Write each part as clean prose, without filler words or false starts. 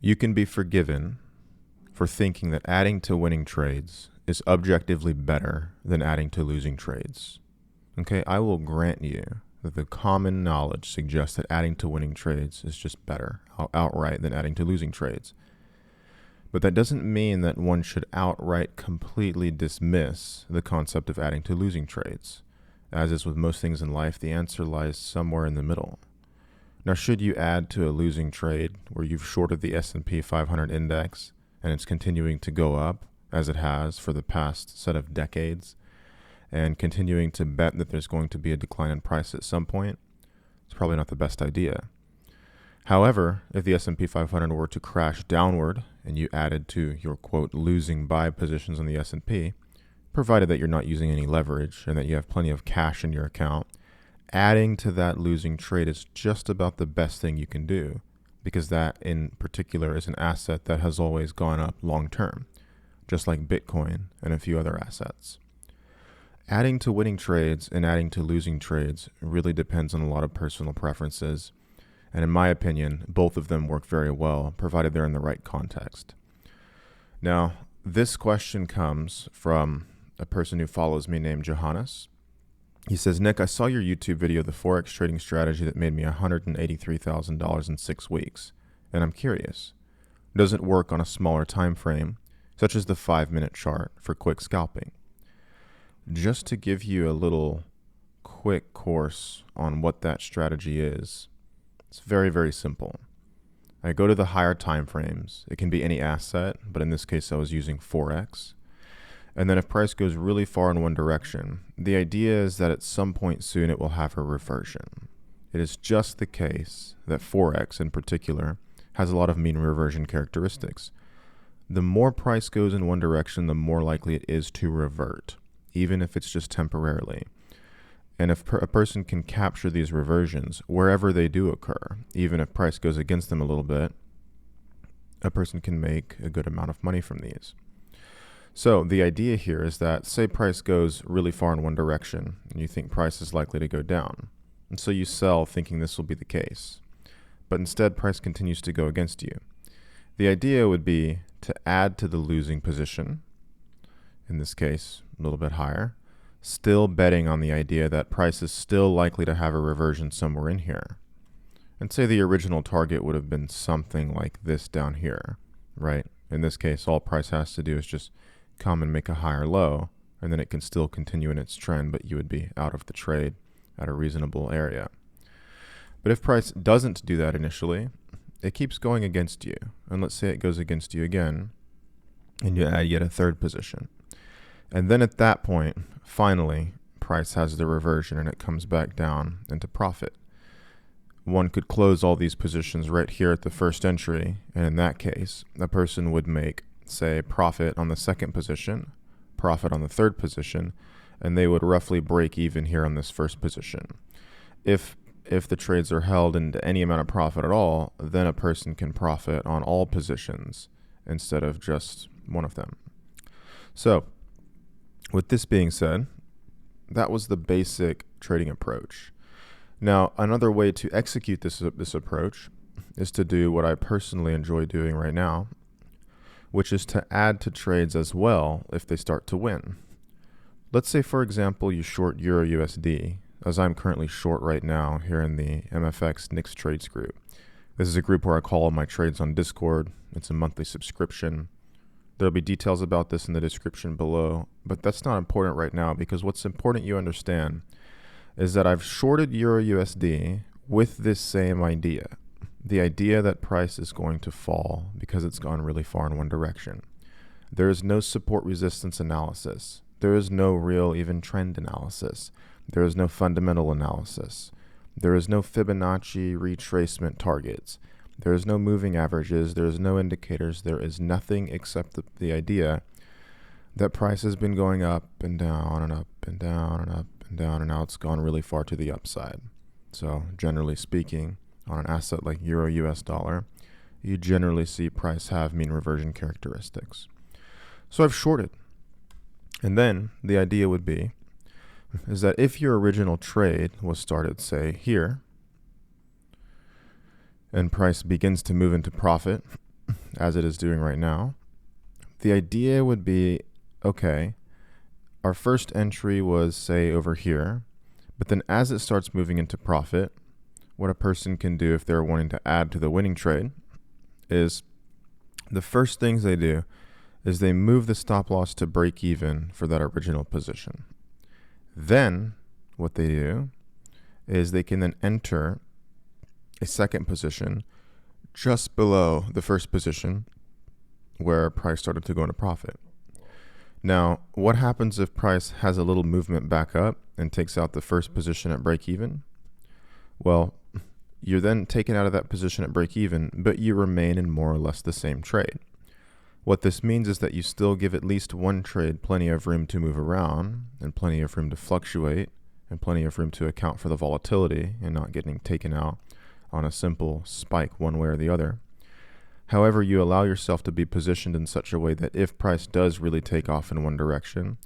You can be forgiven for thinking that adding to winning trades is objectively better than adding to losing trades. Okay, I will grant you that the common knowledge suggests that adding to winning trades is just better outright than adding to losing trades. But that doesn't mean that one should outright completely dismiss the concept of adding to losing trades. As is with most things in life, the answer lies somewhere in the middle. Now, should you add to a losing trade where you've shorted the S&P 500 index and it's continuing to go up, as it has for the past set of decades, and continuing to bet that there's going to be a decline in price at some point, it's probably not the best idea. However, if the S&P 500 were to crash downward and you added to your, quote, losing buy positions on the S&P, provided that you're not using any leverage and that you have plenty of cash in your account, adding to that losing trade is just about the best thing you can do, because that in particular is an asset that has always gone up long term, just like Bitcoin and a few other assets. Adding to winning trades and adding to losing trades really depends on a lot of personal preferences. And in my opinion, both of them work very well, provided they're in the right context. Now, this question comes from a person who follows me named Johannes. He says, Nick, I saw your YouTube video, the Forex trading strategy that made me $183,000 in 6 weeks. And I'm curious, does it work on a smaller time frame, such as the 5-minute chart for quick scalping? Just to give you a little quick course on what that strategy is, it's very, very simple. I go to the higher time frames. It can be any asset, but in this case, I was using Forex. And then if price goes really far in one direction, the idea is that at some point soon it will have a reversion. It is just the case that Forex in particular has a lot of mean reversion characteristics. The more price goes in one direction, the more likely it is to revert, even if it's just temporarily. And if a person can capture these reversions wherever they do occur, even if price goes against them a little bit, a person can make a good amount of money from these. So the idea here is that, say price goes really far in one direction and you think price is likely to go down. And so you sell thinking this will be the case. But instead price continues to go against you. The idea would be to add to the losing position, in this case a little bit higher, still betting on the idea that price is still likely to have a reversion somewhere in here. And say the original target would have been something like this down here, right? In this case, all price has to do is just come and make a higher low, and then it can still continue in its trend, but you would be out of the trade at a reasonable area. But if price doesn't do that initially, it keeps going against you. And let's say it goes against you again, and you add yet a third position. And then at that point, finally, price has the reversion and it comes back down into profit. One could close all these positions right here at the first entry, and in that case, a person would make, say, profit on the second position, profit on the third position, and they would roughly break even here on this first position. If the trades are held into any amount of profit at all, then a person can profit on all positions instead of just one of them. So, with this being said, that was the basic trading approach. Now, another way to execute this approach is to do what I personally enjoy doing right now, which is to add to trades as well if they start to win. Let's say, for example, you short Euro USD, as I'm currently short right now here in the MFX Nix Trades group. This is a group where I call all my trades on Discord. It's a monthly subscription. There'll be details about this in the description below, but that's not important right now, because what's important you understand is that I've shorted Euro USD with this same idea. The idea that price is going to fall because it's gone really far in one direction. There is no support resistance analysis. There is no real even trend analysis. There is no fundamental analysis. There is no Fibonacci retracement targets. There is no moving averages. There is no indicators. There is nothing except the idea that price has been going up and down and up and down and up and down, and now it's gone really far to the upside. So generally speaking, on an asset like Euro US dollar, you generally see price have mean reversion characteristics. So I've shorted. And then the idea would be is that if your original trade was started, say, here, and price begins to move into profit, as it is doing right now, the idea would be, okay, our first entry was, say, over here, but then as it starts moving into profit, what a person can do if they're wanting to add to the winning trade is the first things they do is they move the stop loss to break even for that original position. Then what they do is they can then enter a second position just below the first position where price started to go into profit. Now, what happens if price has a little movement back up and takes out the first position at break even? Well, you're then taken out of that position at break even, but you remain in more or less the same trade. What this means is that you still give at least one trade plenty of room to move around and plenty of room to fluctuate and plenty of room to account for the volatility and not getting taken out on a simple spike one way or the other. However, you allow yourself to be positioned in such a way that if price does really take off in one direction,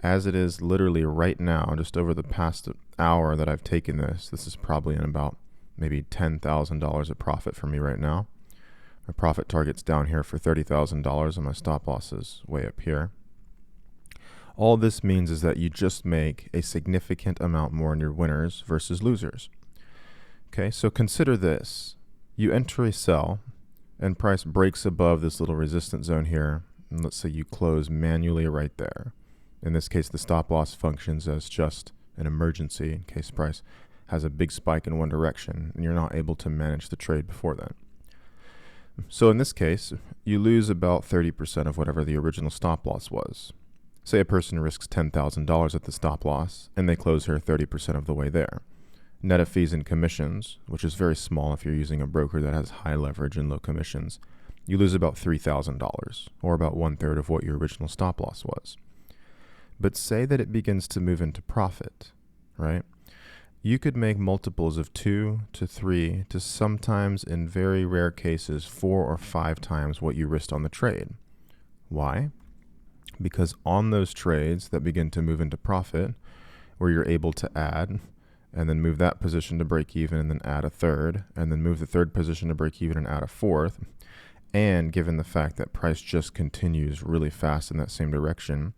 as it is literally right now, just over the past hour that I've taken this is probably in about maybe $10,000 of profit for me right now. My profit target's down here for $30,000 and my stop loss is way up here. All this means is that you just make a significant amount more in your winners versus losers. Okay, so consider this. You enter a sell and price breaks above this little resistance zone here. And let's say you close manually right there. In this case, the stop loss functions as just an emergency in case price has a big spike in one direction and you're not able to manage the trade before then. So in this case, you lose about 30% of whatever the original stop loss was. Say a person risks $10,000 at the stop loss and they close here 30% of the way there. Net of fees and commissions, which is very small if you're using a broker that has high leverage and low commissions, you lose about $3,000 or about 1/3 of what your original stop loss was. But say that it begins to move into profit, right? You could make multiples of 2 to 3 to sometimes, in very rare cases, 4 or 5 times what you risked on the trade. Why? Because on those trades that begin to move into profit, where you're able to add and then move that position to break even and then add a third, and then move the third position to break even and add a fourth, and given the fact that price just continues really fast in that same direction,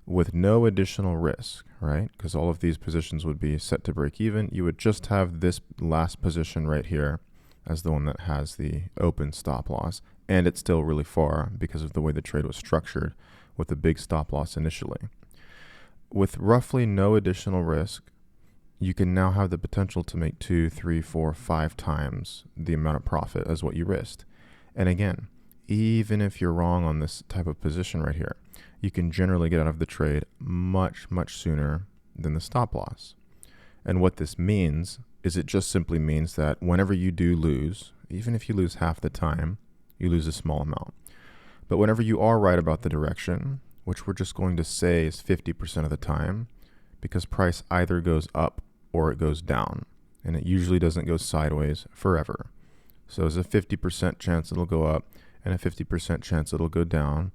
with no additional risk, right? Because all of these positions would be set to break even. You would just have this last position right here as the one that has the open stop loss. And it's still really far because of the way the trade was structured with the big stop loss initially. With roughly no additional risk, you can now have the potential to make 2, 3, 4, 5 times the amount of profit as what you risked. And again, even if you're wrong on this type of position right here, you can generally get out of the trade much, much sooner than the stop loss. And what this means is it just simply means that whenever you do lose, even if you lose half the time, you lose a small amount. But whenever you are right about the direction, which we're just going to say is 50% of the time, because price either goes up or it goes down, and it usually doesn't go sideways forever. So there's a 50% chance it'll go up and a 50% chance it'll go down,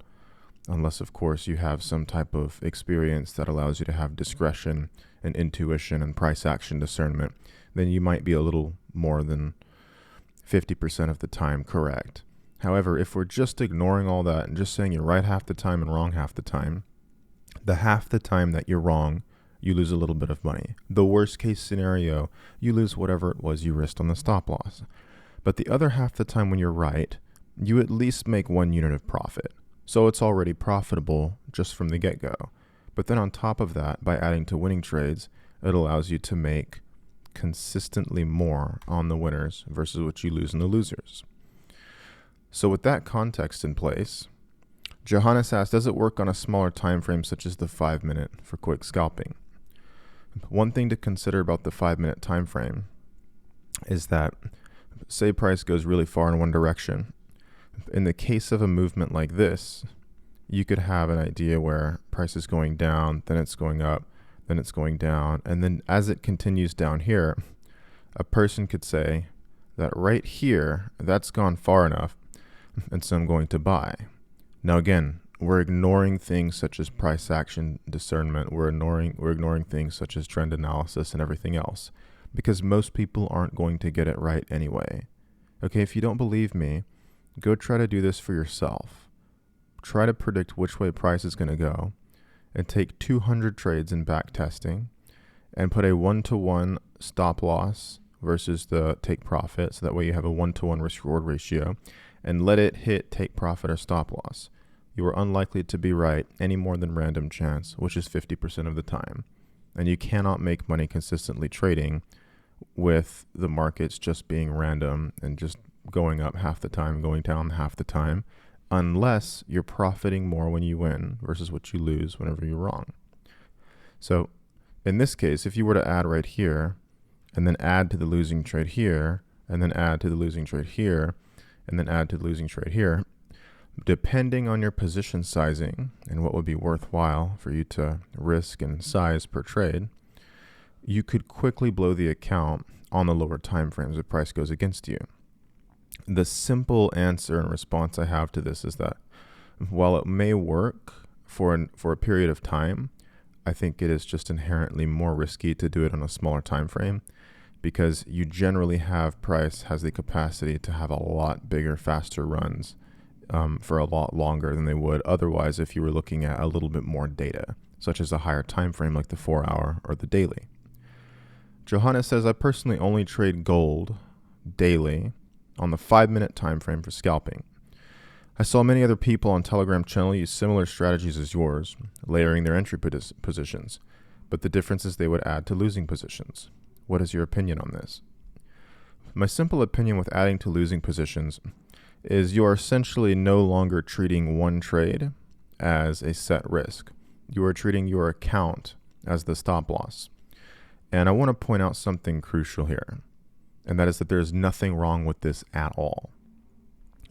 unless, of course, you have some type of experience that allows you to have discretion and intuition and price action discernment. Then you might be a little more than 50% of the time correct. However, if we're just ignoring all that and just saying you're right half the time and wrong half the time, the half the time that you're wrong, you lose a little bit of money. The worst case scenario, you lose whatever it was you risked on the stop loss. But the other half the time when you're right, you at least make 1 unit of profit. So it's already profitable just from the get-go. But then on top of that, by adding to winning trades, it allows you to make consistently more on the winners versus what you lose in the losers. So with that context in place, Johannes asks, does it work on a smaller time frame such as the 5-minute for quick scalping? One thing to consider about the 5-minute time frame is that, say price goes really far in one direction. In the case of a movement like this, you could have an idea where price is going down, then it's going up, then it's going down, and then as it continues down here, a person could say that right here, that's gone far enough, and so I'm going to buy. Now again, we're ignoring things such as price action discernment. We're ignoring things such as trend analysis and everything else, because most people aren't going to get it right anyway. Okay, if you don't believe me, go try to do this for yourself. Try to predict which way price is going to go and take 200 trades in back testing and put a 1-to-1 stop loss versus the take profit. So that way you have a 1-to-1 risk reward ratio and let it hit take profit or stop loss. You are unlikely to be right any more than random chance, which is 50% of the time. And you cannot make money consistently trading with the markets just being random and just going up half the time, going down half the time, unless you're profiting more when you win versus what you lose whenever you're wrong. So in this case, if you were to add right here and then add to the losing trade here and then add to the losing trade here and then add to the losing trade here, depending on your position sizing and what would be worthwhile for you to risk and size per trade, you could quickly blow the account on the lower time frames if price goes against you. The simple answer and response I have to this is that while it may work for a period of time, I think it is just inherently more risky to do it on a smaller time frame, because you generally have price has the capacity to have a lot bigger, faster runs for a lot longer than they would otherwise if you were looking at a little bit more data, such as a higher time frame like the 4-hour or the daily. Johannes says, I personally only trade gold daily on the 5-minute time frame for scalping. I saw many other people on Telegram channel use similar strategies as yours, layering their entry positions, but the difference is they would add to losing positions. What is your opinion on this? My simple opinion with adding to losing positions is you are essentially no longer treating one trade as a set risk. You are treating your account as the stop loss. And I want to point out something crucial here, and that is that there's nothing wrong with this at all.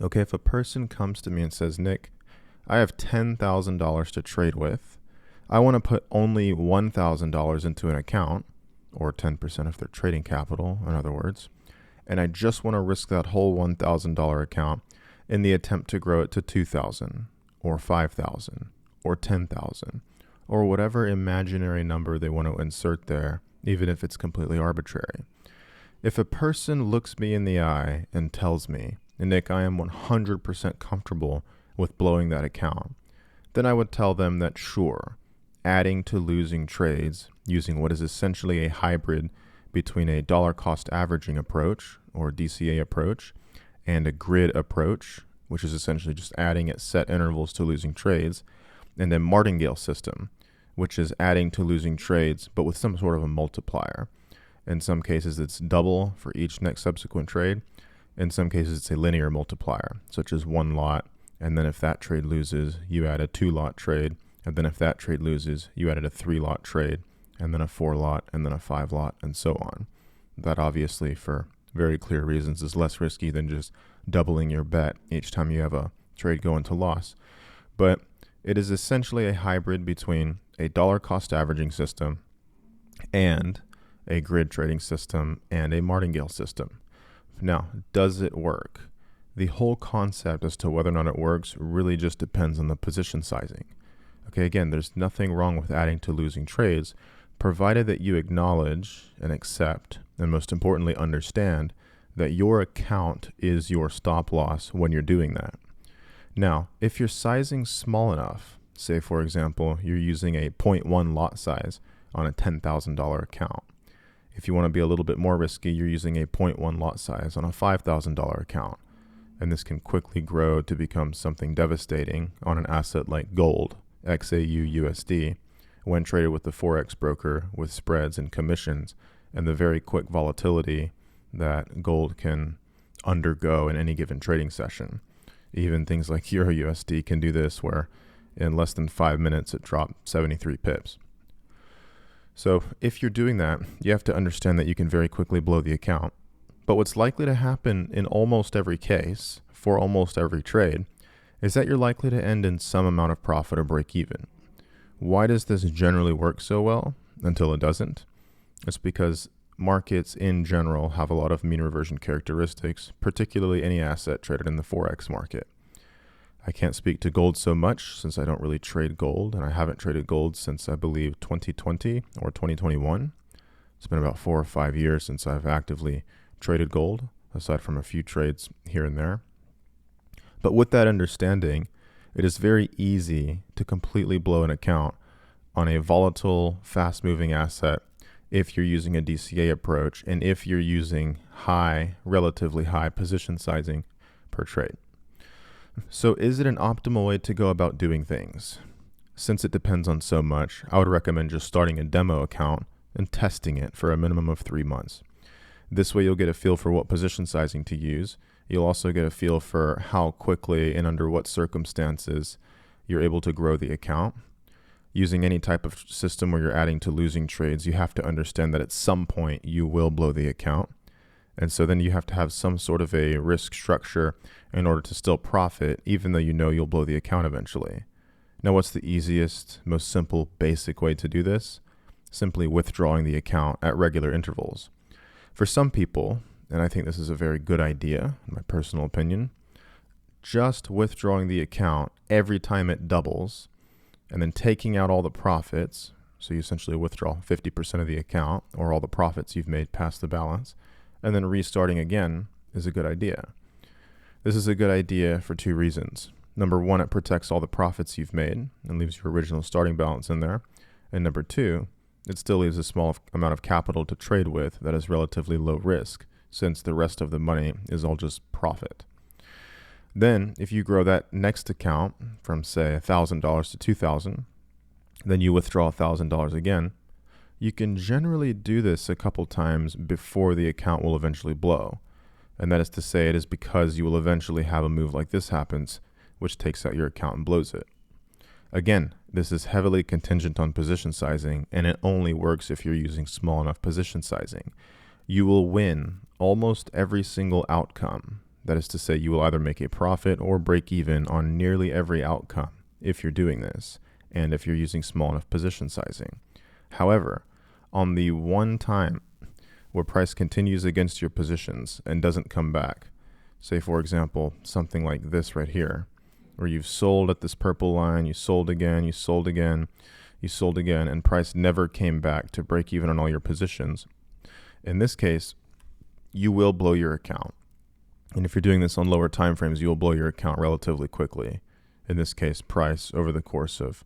Okay, if a person comes to me and says, Nick, I have $10,000 to trade with. I want to put only $1,000 into an account, or 10% of their trading capital, in other words, and I just want to risk that whole $1,000 account in the attempt to grow it to $2,000 or $5,000 or $10,000 or whatever imaginary number they want to insert there, even if it's completely arbitrary. If a person looks me in the eye and tells me, Nick, I am 100% comfortable with blowing that account, then I would tell them that sure, adding to losing trades using what is essentially a hybrid between a dollar cost averaging approach or DCA approach and a grid approach, which is essentially just adding at set intervals to losing trades, and a martingale system, which is adding to losing trades but with some sort of a multiplier. In some cases it's double for each next subsequent trade. In some cases it's a linear multiplier, such as one lot, and then if that trade loses, you add a 2-lot trade, and then if that trade loses, you added a 3-lot trade, and then a 4-lot, and then a 5-lot, and so on. That obviously, for very clear reasons, is less risky than just doubling your bet each time you have a trade go into loss. But it is essentially a hybrid between a dollar cost averaging system and a grid trading system and a martingale system. Now, does it work? The whole concept as to whether or not it works really just depends on the position sizing. Okay, again, there's nothing wrong with adding to losing trades, provided that you acknowledge and accept, and most importantly, understand that your account is your stop loss when you're doing that. Now, if you're sizing small enough, say for example, you're using a 0.1 lot size on a $10,000 account. If you want to be a little bit more risky, you're using a 0.1 lot size on a $5,000 account. And this can quickly grow to become something devastating on an asset like gold, XAU USD, when traded with the Forex broker with spreads and commissions and the very quick volatility that gold can undergo in any given trading session. Even things like Euro USD can do this, where in less than 5 minutes it dropped 73 pips. So if you're doing that, you have to understand that you can very quickly blow the account. But what's likely to happen in almost every case, for almost every trade, is that you're likely to end in some amount of profit or break even. Why does this generally work so well until it doesn't? It's because markets in general have a lot of mean reversion characteristics, particularly any asset traded in the Forex market. I can't speak to gold so much since I don't really trade gold, and I haven't traded gold since I believe 2020 or 2021. It's been about 4 or 5 years since I've actively traded gold, aside from a few trades here and there. But with that understanding, it is very easy to completely blow an account on a volatile, fast-moving asset if you're using a DCA approach and if you're using relatively high position sizing per trade. So is it an optimal way to go about doing things? Since it depends on so much, I would recommend just starting a demo account and testing it for a minimum of 3 months. This way you'll get a feel for what position sizing to use. You'll also get a feel for how quickly and under what circumstances you're able to grow the account. Using any type of system where you're adding to losing trades, you have to understand that at some point you will blow the account. And so then you have to have some sort of a risk structure in order to still profit, even though you know you'll blow the account eventually. Now, what's the easiest, most simple, basic way to do this? Simply withdrawing the account at regular intervals. For some people, and I think this is a very good idea, in my personal opinion, just withdrawing the account every time it doubles and then taking out all the profits, so you essentially withdraw 50% of the account or all the profits you've made past the balance, and then restarting again is a good idea. This is a good idea for 2 reasons. Number 1, it protects all the profits you've made and leaves your original starting balance in there. And number 2, it still leaves a small amount of capital to trade with that is relatively low risk, since the rest of the money is all just profit. Then, if you grow that next account from, say, $1,000 to $2,000, then you withdraw $1,000 again, you can generally do this a couple times before the account will eventually blow. And that is to say, it is because you will eventually have a move like this happens, which takes out your account and blows it. Again, this is heavily contingent on position sizing, and it only works if you're using small enough position sizing. You will win almost every single outcome. That is to say, you will either make a profit or break even on nearly every outcome if you're doing this, and if you're using small enough position sizing. However, on the one time where price continues against your positions and doesn't come back, say for example, something like this right here, where you've sold at this purple line, you sold again, you sold again, you sold again, and price never came back to break even on all your positions. In this case, you will blow your account. And if you're doing this on lower time frames, you will blow your account relatively quickly. In this case, price over the course of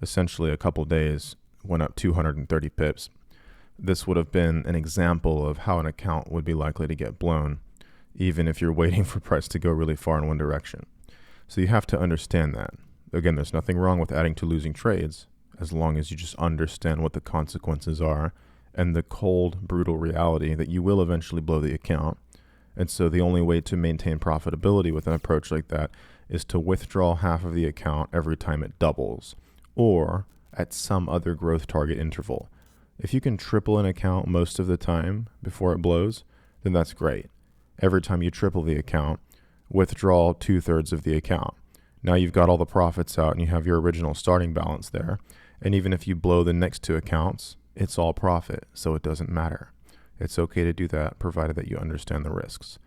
essentially a couple days went up 230 pips. This would have been an example of how an account would be likely to get blown, even if you're waiting for price to go really far in one direction. So you have to understand that. Again, there's nothing wrong with adding to losing trades, as long as you just understand what the consequences are and the cold, brutal reality that you will eventually blow the account. And so the only way to maintain profitability with an approach like that is to withdraw half of the account every time it doubles, or at some other growth target interval. If you can triple an account most of the time before it blows, then that's great. Every time you triple the account, withdraw 2/3 of the account. Now you've got all the profits out and you have your original starting balance there. And even if you blow the next 2 accounts, it's all profit, so it doesn't matter. It's okay to do that, provided that you understand the risks.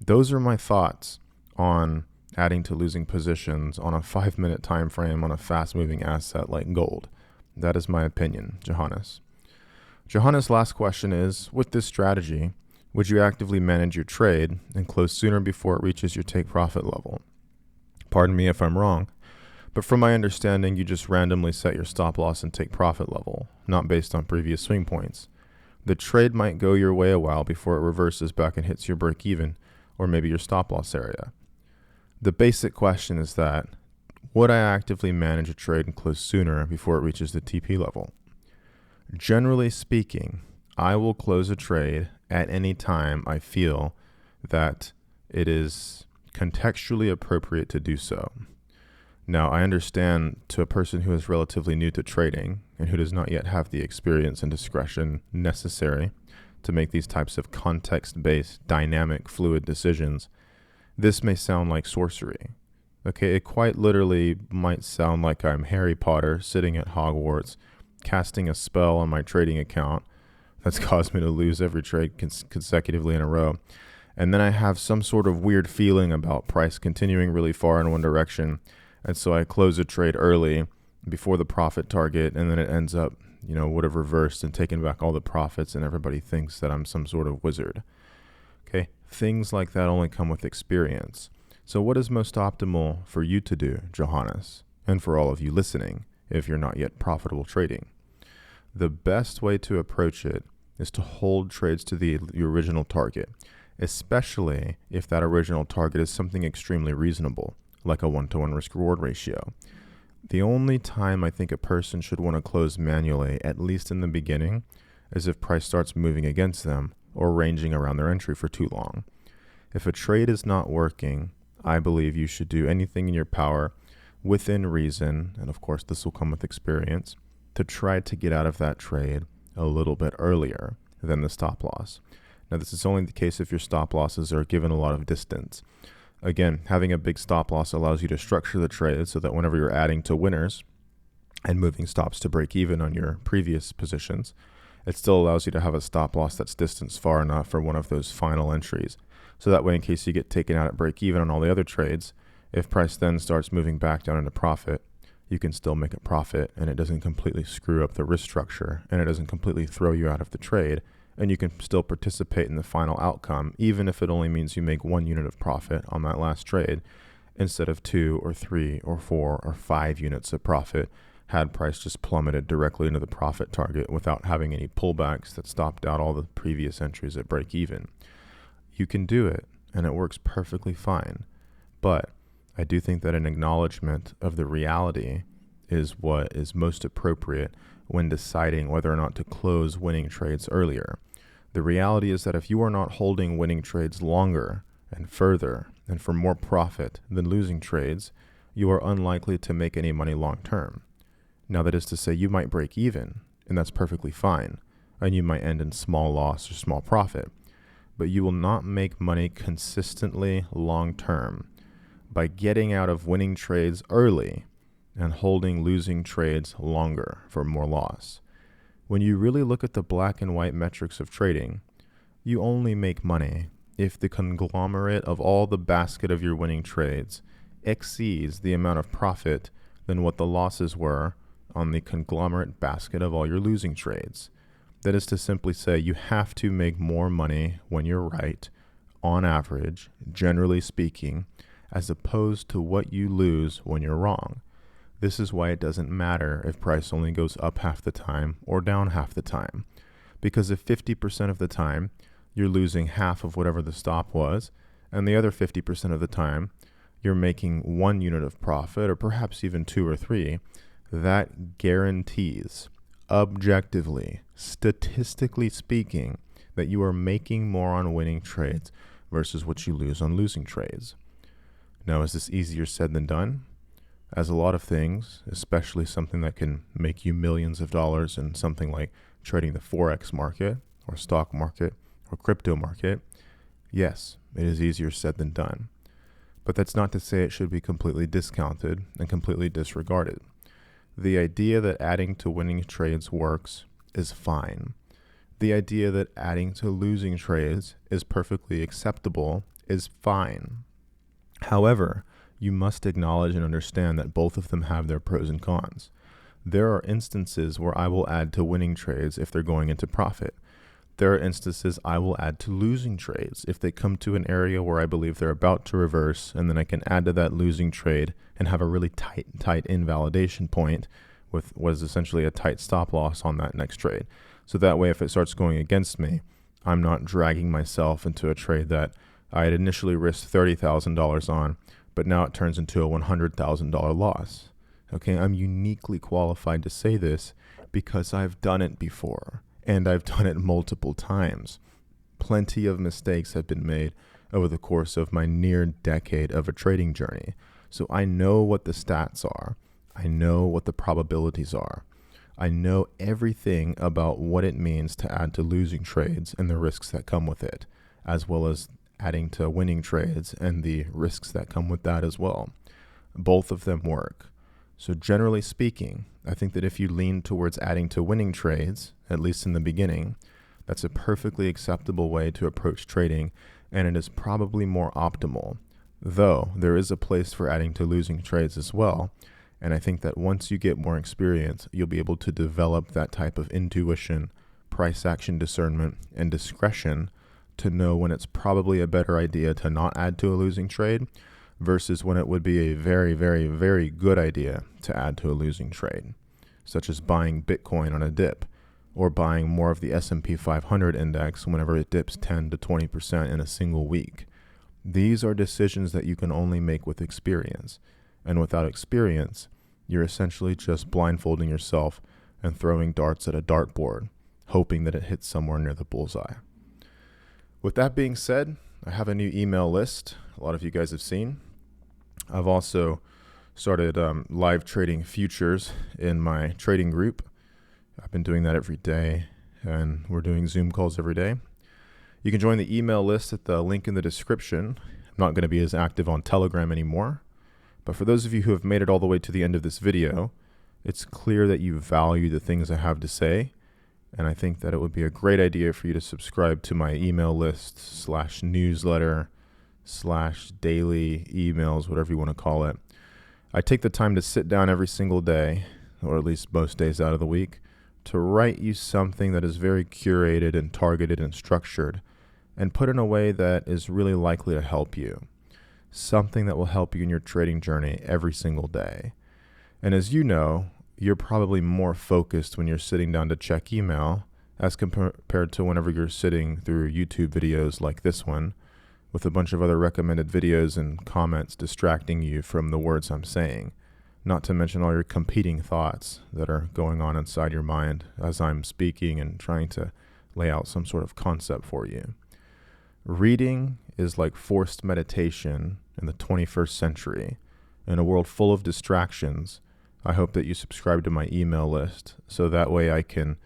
Those are my thoughts on adding to losing positions on a 5-minute time frame on a fast-moving asset like gold. That is my opinion, Johannes. Johannes' last question is, with this strategy, would you actively manage your trade and close sooner before it reaches your take profit level? Pardon me if I'm wrong, but from my understanding, you just randomly set your stop loss and take profit level, not based on previous swing points. The trade might go your way a while before it reverses back and hits your break even, or maybe your stop loss area. The basic question is that, would I actively manage a trade and close sooner before it reaches the TP level? Generally speaking, I will close a trade at any time I feel that it is contextually appropriate to do so. Now, I understand to a person who is relatively new to trading and who does not yet have the experience and discretion necessary to make these types of context-based, dynamic, fluid decisions, this may sound like sorcery. Okay, it quite literally might sound like I'm Harry Potter sitting at Hogwarts, casting a spell on my trading account that's caused me to lose every trade consecutively in a row. And then I have some sort of weird feeling about price continuing really far in one direction, and so I close a trade early before the profit target, and then it ends up, would have reversed and taken back all the profits, and everybody thinks that I'm some sort of wizard. Okay, things like that only come with experience. So what is most optimal for you to do, Johannes, and for all of you listening, if you're not yet profitable trading? The best way to approach it is to hold trades to the original target, especially if that original target is something extremely reasonable, like a 1-to-1 risk-reward ratio. The only time I think a person should want to close manually, at least in the beginning, is if price starts moving against them or ranging around their entry for too long. If a trade is not working, I believe you should do anything in your power within reason, and of course this will come with experience, to try to get out of that trade a little bit earlier than the stop loss. Now, this is only the case if your stop losses are given a lot of distance. Again, having a big stop loss allows you to structure the trade so that whenever you're adding to winners and moving stops to break even on your previous positions, it still allows you to have a stop loss that's distanced far enough for one of those final entries. So that way, in case you get taken out at break even on all the other trades, if price then starts moving back down into profit, you can still make a profit and it doesn't completely screw up the risk structure and it doesn't completely throw you out of the trade. And you can still participate in the final outcome, even if it only means you make 1 unit of profit on that last trade instead of 2 or 3 or 4 or 5 units of profit had price just plummeted directly into the profit target without having any pullbacks that stopped out all the previous entries at break even. You can do it and it works perfectly fine. But I do think that an acknowledgement of the reality is what is most appropriate when deciding whether or not to close winning trades earlier. The reality is that if you are not holding winning trades longer and further and for more profit than losing trades, you are unlikely to make any money long term. Now, that is to say, you might break even, and that's perfectly fine, and you might end in small loss or small profit, but you will not make money consistently long term by getting out of winning trades early and holding losing trades longer for more loss. When you really look at the black and white metrics of trading, you only make money if the conglomerate of all the basket of your winning trades exceeds the amount of profit than what the losses were on the conglomerate basket of all your losing trades. That is to simply say, you have to make more money when you're right, on average, generally speaking, as opposed to what you lose when you're wrong. This is why it doesn't matter if price only goes up half the time or down half the time. Because if 50% of the time you're losing half of whatever the stop was, and the other 50% of the time you're making 1 unit of profit, or perhaps even 2 or 3, that guarantees, objectively, statistically speaking, that you are making more on winning trades versus what you lose on losing trades. Now, is this easier said than done? As a lot of things, especially something that can make you millions of dollars in something like trading the Forex market or stock market or crypto market, yes, it is easier said than done. But that's not to say it should be completely discounted and completely disregarded. The idea that adding to winning trades works is fine. The idea that adding to losing trades is perfectly acceptable is fine. However, you must acknowledge and understand that both of them have their pros and cons. There are instances where I will add to winning trades if they're going into profit. There are instances I will add to losing trades if they come to an area where I believe they're about to reverse, and then I can add to that losing trade and have a really tight invalidation point with what is essentially a tight stop loss on that next trade. So that way, if it starts going against me, I'm not dragging myself into a trade that I had initially risked $30,000 on, but now it turns into a $100,000 loss. Okay, I'm uniquely qualified to say this because I've done it before, and I've done it multiple times. Plenty of mistakes have been made over the course of my near decade of a trading journey. So I know what the stats are. I know what the probabilities are. I know everything about what it means to add to losing trades and the risks that come with it, as well as adding to winning trades and the risks that come with that as well. Both of them work. So generally speaking, I think that if you lean towards adding to winning trades, at least in the beginning, that's a perfectly acceptable way to approach trading, and it is probably more optimal. Though there is a place for adding to losing trades as well, and I think that once you get more experience, you'll be able to develop that type of intuition, price action discernment, and discretion to know when it's probably a better idea to not add to a losing trade versus when it would be a very, very, very good idea to add to a losing trade, such as buying Bitcoin on a dip or buying more of the S&P 500 index whenever it dips 10 to 20% in a single week. These are decisions that you can only make with experience. And without experience, you're essentially just blindfolding yourself and throwing darts at a dartboard, hoping that it hits somewhere near the bullseye. With that being said, I have a new email list a lot of you guys have seen. I've also started live trading futures in my trading group. I've been doing that every day, and we're doing Zoom calls every day. You can join the email list at the link in the description. I'm not going to be as active on Telegram anymore, but for those of you who have made it all the way to the end of this video, it's clear that you value the things I have to say, and I think that it would be a great idea for you to subscribe to my email list / newsletter / daily emails, whatever you want to call it. I take the time to sit down every single day, or at least most days out of the week, to write you something that is very curated and targeted and structured and put in a way that is really likely to help you. Something that will help you in your trading journey every single day. And as you know, you're probably more focused when you're sitting down to check email as compared to whenever you're sitting through YouTube videos like this one with a bunch of other recommended videos and comments distracting you from the words I'm saying. Not to mention all your competing thoughts that are going on inside your mind as I'm speaking and trying to lay out some sort of concept for you. Reading is like forced meditation in the 21st century. In a world full of distractions, I hope that you subscribe to my email list so that way I can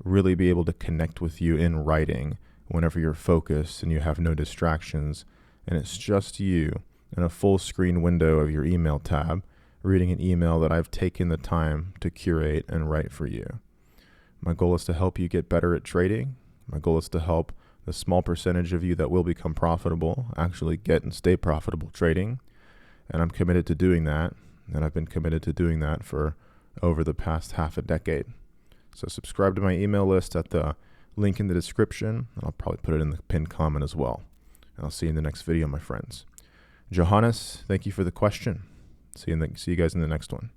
really be able to connect with you in writing whenever you're focused and you have no distractions and it's just you in a full screen window of your email tab reading an email that I've taken the time to curate and write for you. My goal is to help you get better at trading. My goal is to help the small percentage of you that will become profitable actually get and stay profitable trading. And I'm committed to doing that. And I've been committed to doing that for over the past half a decade. So subscribe to my email list at the link in the description. And I'll probably put it in the pinned comment as well. And I'll see you in the next video, my friends. Johannes, thank you for the question. See you guys in the next one.